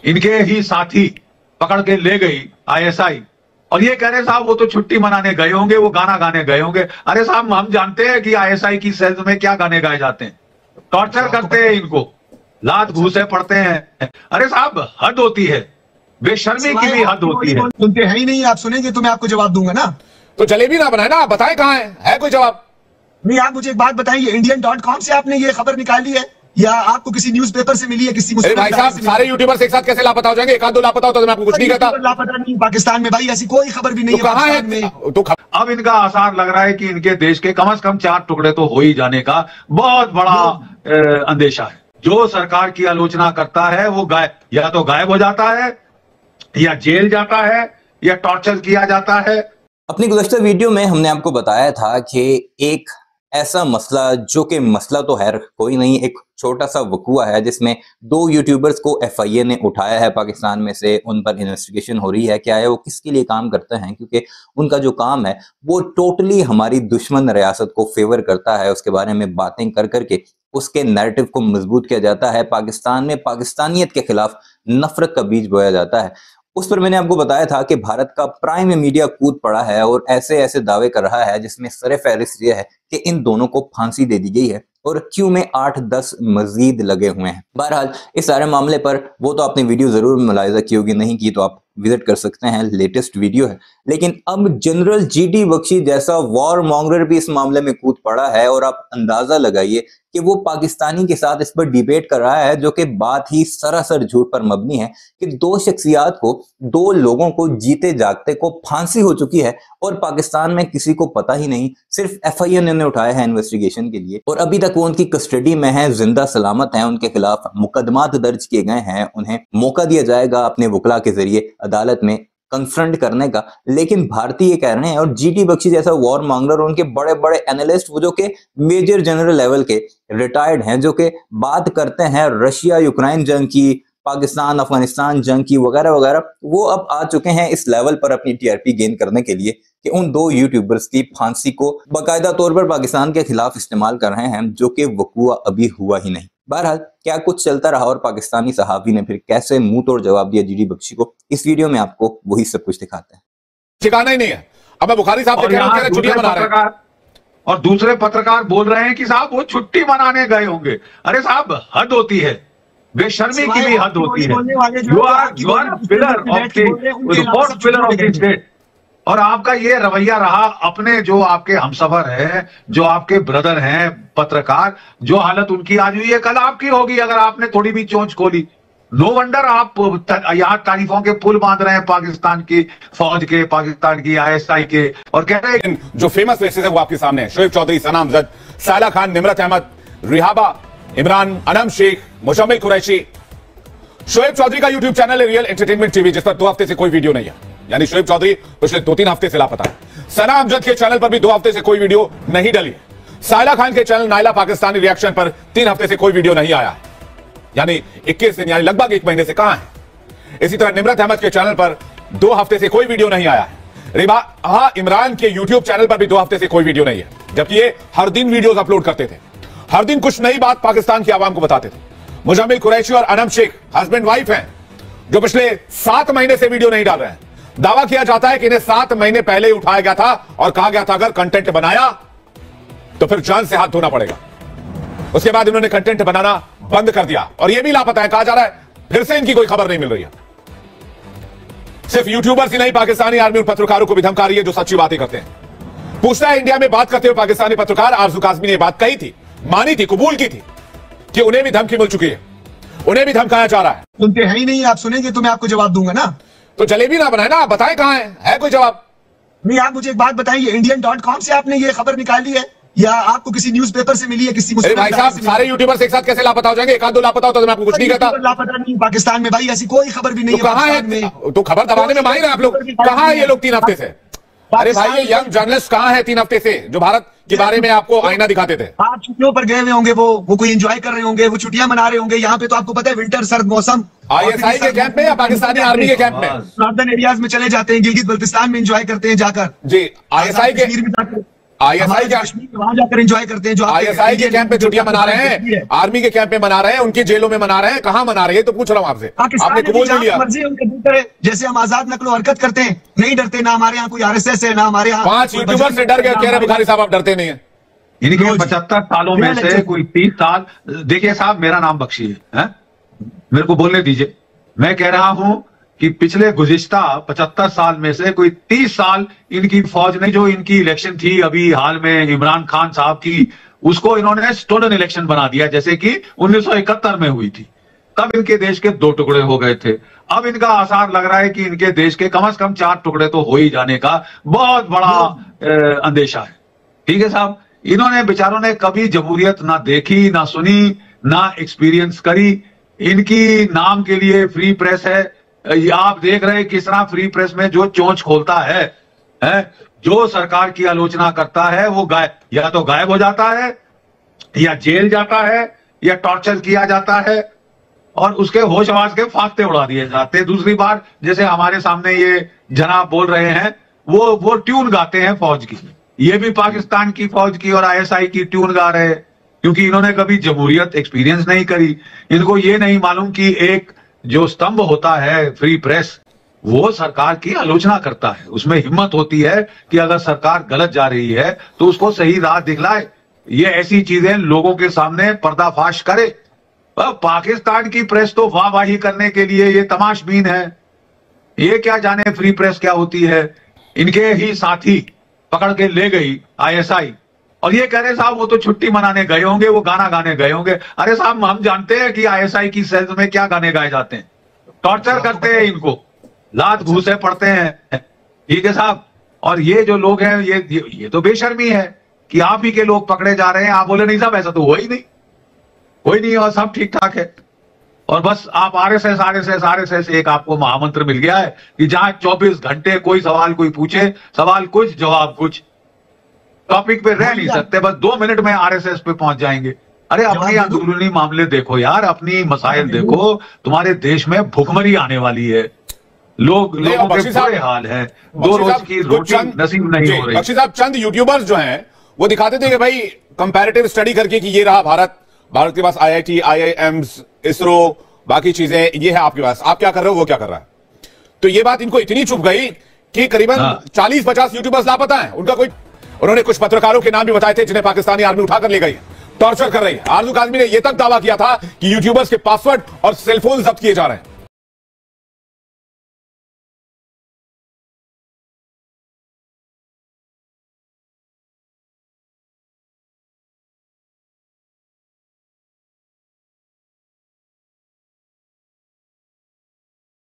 इनके ही साथी पकड़ के ले गई आईएसआई, और ये कह रहे साहब वो तो छुट्टी मनाने गए होंगे, वो गाना गाने गए होंगे। अरे साहब हम जानते हैं कि आईएसआई की सेल्स में क्या गाने गाए जाते हैं, टॉर्चर करते हैं इनको, लात घूसे पड़ते हैं। अरे साहब हद होती है, बेशर्मी की भी हद होती है। सुनते हैं ही नहीं, आप सुनेंगे तो मैं आपको जवाब दूंगा ना। तो जलेबी ना बनाए ना, आप बताएं कहां है कोई जवाब? नहीं, आप मुझे एक बात बताइए, इंडियन.com से आपने ये खबर निकाली है या आपको किसी न्यूज़पेपर से मिली है? किसी भाई साहब सारे यूट्यूबर्स एक साथ कैसे लापता हो जाएंगे? एक आध दो लापता होता तो मैं आपको कुछ नहीं कहता। लापता नहीं पाकिस्तान में भाई, ऐसी कोई खबर भी नहीं तो कहां है? तो अब इनका आसार लग रहा है कि इनके देश के कम से कम 4 टुकड़े तो हो ही जाने का बहुत बड़ा अंदेशा है। जो सरकार की आलोचना करता है वो या तो गायब हो जाता है, या जेल जाता है, या टॉर्चर किया जाता है। अपनी गुज़श्ता वीडियो में हमने आपको बताया था कि एक ऐसा मसला, जो कि मसला तो है कोई नहीं, एक छोटा सा वकूआ है जिसमें 2 यूट्यूबर्स को FIA ने उठाया है पाकिस्तान में से। उन पर इन्वेस्टिगेशन हो रही है, क्या है वो किसके लिए काम करते हैं, क्योंकि उनका जो काम है वो टोटली हमारी दुश्मन रियासत को फेवर करता है। उसके बारे में बातें कर करके उसके नैरेटिव को मजबूत किया जाता है, पाकिस्तान में पाकिस्तानियत के खिलाफ नफरत का बीज बोया जाता है। उस पर मैंने आपको बताया था कि भारत का प्राइम मीडिया कूद पड़ा है और ऐसे ऐसे दावे कर रहा है जिसमें सर-ए-फहरिस्त ये है कि इन दोनों को फांसी दे दी गई है और क्यू में 8-10 मजीद लगे हुए हैं। बहरहाल इस सारे मामले पर वो तो आपने वीडियो जरूर मुलाहिजा की होगी, नहीं की तो आप विजिट कर सकते हैं, लेटेस्ट वीडियो है। लेकिन अब जनरल GD बख्शी जैसा वॉर मॉन्गर भी इस मामले में कूद पड़ा है और आप अंदाजा लगाइए कि वो पाकिस्तानी के साथ इस पर डिबेट कर रहा है, जो कि बात ही सरासर झूठ पर मबनी है कि 2 शख्सियात को, 2 लोगों को जीते जागते को फांसी हो चुकी है और पाकिस्तान में किसी को पता ही नहीं। सिर्फ FIA ने उठाया है इन्वेस्टिगेशन के लिए और अभी तक वो उनकी कस्टडी में है, जिंदा सलामत है, उनके खिलाफ मुकदमात दर्ज किए गए हैं। उन्हें मौका दिया जाएगा अपने वकला के जरिए अदालत में कन्फ्रंट करने का। लेकिन भारतीय ये कह रहे हैं और GD बख्शी जैसा वॉर मॉन्गर और उनके बड़े बड़े एनालिस्ट, वो जो कि मेजर जनरल लेवल के रिटायर्ड हैं, जो कि बात करते हैं रशिया यूक्रेन जंग की, पाकिस्तान अफगानिस्तान जंग की वगैरह वगैरह, वो अब आ चुके हैं इस लेवल पर अपनी TRP गेन करने के लिए कि उन 2 यूट्यूबर्स की फांसी को बाकायदा तौर पर पाकिस्तान के खिलाफ इस्तेमाल कर रहे हैं, जो कि वकूआ अभी हुआ ही नहीं। बहरहाल क्या कुछ चलता रहा और पाकिस्तानी सहाफी ने फिर कैसे मुंह तोड़ जवाब दिया GD बख्शी को, इस वीडियो में आपको वही सब कुछ दिखाते हैं। ठिकाना ही नहीं है। अब मैं बुखारी साहब से कह रहा हूं कि छुट्टियां मना रहे हैं और दूसरे पत्रकार बोल रहे हैं कि साहब वो छुट्टी मनाने गए होंगे। अरे साहब हद होती है, बेशर्मी की भी हद होती है। You are pillar of the state, और आपका ये रवैया रहा अपने जो आपके हमसफर है, जो आपके ब्रदर हैं पत्रकार, जो हालत उनकी आज हुई है कल आपकी होगी अगर आपने थोड़ी भी चोंच खोली। नो वंडर आप यहाँ तारीफों के पुल बांध रहे हैं पाकिस्तान की फौज के, पाकिस्तान की ISI के, और कह रहे हैं जो फेमस फेसेस है वो आपके सामने है। शोएब चौधरी, सना अमजद, साला खान, निमरत अहमद, रिहाबा, इमरान, अनम शेख, मुशम्मिल कुरैशी। शोएब चौधरी का यूट्यूब चैनल है रियल एंटरटेनमेंट टीवी, जिस पर 2 हफ्ते से कोई वीडियो नहीं है, यानी शोएब चौधरी पिछले 2-3 हफ्ते से लापता है। सना अमजद के चैनल पर भी 2 हफ्ते से कोई वीडियो नहीं डली है। साला खान के चैनल नायला पाकिस्तानी रिएक्शन पर 3 हफ्ते से कोई वीडियो नहीं आया है, यानी 21 दिन, यानी लगभग 1 महीने से कहां है। इसी तरह निमरत अहमद के चैनल पर 2 हफ्ते से कोई वीडियो नहीं आया है। इमरान के यूट्यूब चैनल पर भी 2 हफ्ते से कोई वीडियो नहीं है, जबकि ये हर दिन वीडियोस अपलोड करते थे, हर दिन कुछ नई बात पाकिस्तान की आवाम को बताते थे। मुशम्मिल कुरैशी और अनम शेख हस्बैंड वाइफ हैं, जो पिछले 7 महीने से वीडियो नहीं डाल रहे हैं। दावा किया जाता है कि इन्हें 7 महीने पहले ही उठाया गया था और कहा गया था अगर कंटेंट बनाया तो फिर जान से हाथ धोना पड़ेगा। उसके बाद इन्होंने कंटेंट बनाना बंद कर दिया और यह भी लापता है, कहा जा रहा है फिर से इनकी कोई खबर नहीं मिल रही है। सिर्फ यूट्यूबर्स ही नहीं, पाकिस्तानी आर्मी और पत्रकारों को भी धमका रही है जो सच्ची बातें करते हैं। पूछता है इंडिया में बात करते हुए पाकिस्तानी पत्रकार आरजू काज़मी ने बात कही थी, मानी थी, कबूल की थी कि उन्हें भी धमकी मिल चुकी है, उन्हें भी धमकाया जा रहा है। सुनते हैं ही नहीं, आप सुनेंगे तो मैं आपको जवाब दूंगा ना। तो जलेबी ना बनाए ना, आप बताएं कहां है कोई जवाब? नहीं, आप मुझे एक बात बताइए, इंडियन.com से आपने ये खबर निकाली है या आपको किसी न्यूज़पेपर से मिली है? किसी भाई साहब सारे यूट्यूबर्स एक साथ कैसे लापता हो जाएंगे? एक आध दो लापता होता तो मैं आपको कुछ नहीं कहता। लापता नहीं पाकिस्तान में भाई, ऐसी कोई खबर भी नहीं तो कहां है? तो खबर दबाने में माहिर हैं आप लोग। कहां है ये लोग 3 हफ्ते से? अरे भाई ये यंग जर्नलिस्ट कहां है 3 हफ्ते से, जो भारत के बारे में आपको आईना दिखाते थे? आप छुट्टियों पर गए हुए होंगे, वो कोई एंजॉय कर रहे होंगे, वो छुट्टियां मना रहे होंगे। यहाँ पे तो आपको पता है विंटर, सर्द मौसम, ISI के कैंप में या पाकिस्तानी आर्मी के कैंप में? नॉर्दर्न एरियाज में चले जाते हैं, गिलगित बल्तिस्तान में एंजॉय करते हैं जाकर। जी, ISI के आईएसआई वहां जाकर एंजॉय करते हैं, जो आईएसआई के कैंप पे छुट्टियां मना रहे हैं, आर्मी के कैंप में मना रहे हैं, उनकी जेलों में मना रहे हैं, कहां मना रहे हैं? तो पूछ रहा हूं आपसे, आपने कबूल नहीं लिया। मर्जी उनके भीतर है, जैसे हम आजाद नकलो हरकत करते हैं, नहीं डरते, ना हमारे यहाँ कोई आरएसएस है, ना हमारे यहाँ 5 यूट्यूबर से डर गए, कह रहे बुखारी साहब आप डरते नहीं है। इनके 75 सालों में से कोई 30 साल, देखिए साहब मेरा नाम बख्शी है, मेरे को बोलने दीजिए। मैं कह रहा हूं कि पिछले गुज़िश्ता 75 साल में से कोई 30 साल इनकी फौज ने, जो इनकी इलेक्शन थी अभी हाल में इमरान खान साहब की, उसको इन्होंने स्टोलन इलेक्शन बना दिया, जैसे कि 1971 में हुई थी। तब इनके देश के 2 टुकड़े हो गए थे। अब इनका आसार लग रहा है कि इनके देश के कम से कम 4 टुकड़े तो हो ही जाने का बहुत बड़ा अंदेशा है। ठीक है साहब, इन्होंने बेचारों ने कभी जमहूरियत ना देखी, ना सुनी, ना एक्सपीरियंस करी। इनकी नाम के लिए फ्री प्रेस है, आप देख रहे हैं किस तरह फ्री प्रेस में जो चोंच खोलता है, जो सरकार की आलोचना करता है वो या तो गायब हो जाता है, या जेल जाता है, या टॉर्चर किया जाता है, और उसके होश आवाज के फाख्ते उड़ा दिए जाते हैं। दूसरी बार जैसे हमारे सामने ये जनाब बोल रहे हैं, वो ट्यून गाते हैं फौज की, ये भी पाकिस्तान की फौज की और आईएसआई की ट्यून गा रहे हैं, क्योंकि इन्होंने कभी जमहूरियत एक्सपीरियंस नहीं करी। इनको ये नहीं मालूम कि एक जो स्तंभ होता है फ्री प्रेस, वो सरकार की आलोचना करता है, उसमें हिम्मत होती है कि अगर सरकार गलत जा रही है तो उसको सही राह दिखलाए, ये ऐसी चीजें लोगों के सामने पर्दाफाश करे। पाकिस्तान की प्रेस तो वाहवाही करने के लिए ये तमाशबीन है, ये क्या जाने फ्री प्रेस क्या होती है। इनके ही साथी पकड़ के ले गई आईएसआई, और ये कह रहे साहब वो तो छुट्टी मनाने गए होंगे, वो गाना गाने गए होंगे। अरे साहब हम जानते हैं कि आईएसआई की सेल्स में क्या गाने गाए जाते हैं, टॉर्चर करते हैं इनको, लात घूसे पड़ते हैं। ठीक है साहब, और ये जो लोग हैं ये तो बेशर्मी है कि आप ही के लोग पकड़े जा रहे हैं, आप बोले नहीं साहब ऐसा तो हुआ ही नहीं, कोई नहीं, और सब ठीक ठाक है। और बस आप आरएसएस एक आपको महामंत्र मिल गया है कि जहां 24 घंटे कोई सवाल कोई पूछे, सवाल कुछ जवाब कुछ, टॉपिक पे रह नहीं सकते, बस 2 मिनट में आरएसएस पे पहुंच जाएंगे। अरे अपने अंदरूनी मामले देखो यार, अपनी मसाइल देखो, तुम्हारे देश में भुखमरी आने वाली है, लोगों के बुरे हाल है, 2 रोज की रोटी नसीब नहीं हो रही। बख्शी साहब, चंद यूट्यूबर्स जो हैं वो दिखाते थे कि भाई कंपैरेटिव स्टडी करके कि ये रहा भारत के पास आईआईटी, आईआईएम्स, इसरो, बाकी चीजें ये है आपके पास, आप क्या कर रहे हो वो क्या कर रहा है। तो ये बात इनको इतनी चुभ गई कि करीबन 40-50 यूट्यूबर्स लापता हैं। उन्होंने कुछ पत्रकारों के नाम भी बताए थे जिन्हें पाकिस्तानी आर्मी उठाकर ले गई, टॉर्चर कर रही है। आरजू काज़मी ने यह तक दावा किया था कि यूट्यूबर्स के पासवर्ड और सेलफोन जब्त किए जा रहे हैं।